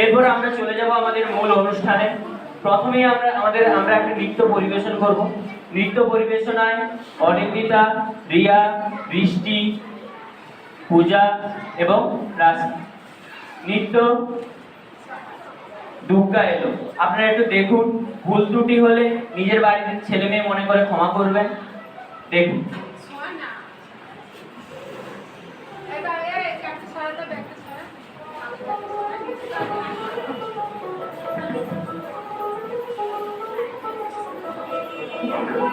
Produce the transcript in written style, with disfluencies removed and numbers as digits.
এরপর আমরা চলে যাব আমাদের মূল অনুষ্ঠানে। প্রথমেই আমরা একটা নৃত্য পরিবেশন করব। নৃত্য পরিবেশনায় অনিন্দিতা, রিয়া, বৃষ্টি, পূজা এবং রাশি। নৃত্য দুর্গা এলো। আপনারা একটু দেখুন, ভুল ত্রুটি হলে নিজের বাড়িতে ছেলে মেয়ে মনে করে ক্ষমা করবেন। দেখুন।